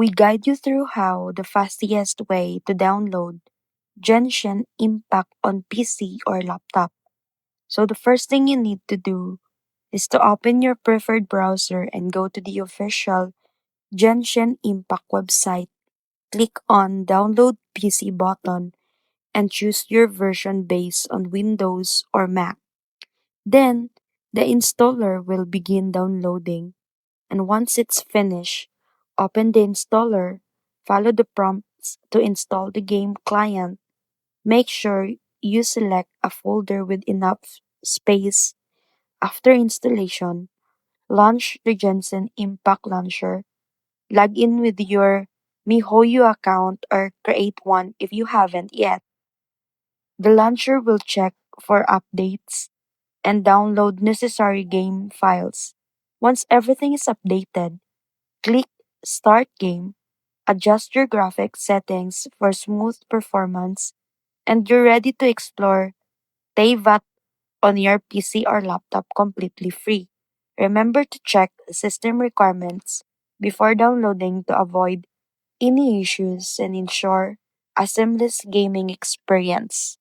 We guide you through how the fastest way to download Genshin Impact on PC or laptop. So the first thing you need to do is to open your preferred browser and go to the official Genshin Impact website. Click on Download PC button and choose your version based on Windows or Mac. Then, the installer will begin downloading, and once it's finished, open the installer, follow the prompts to install the game client. Make sure you select a folder with enough space. After installation, launch the Jensen Impact Launcher. Log in with your MiHoYo account or create one if you haven't yet. The launcher will check for updates and download necessary game files. Once everything is updated, click Start Game, adjust your graphics settings for smooth performance, and you're ready to explore Teyvat on your PC or laptop completely free. Remember to check system requirements before downloading to avoid any issues and ensure a seamless gaming experience.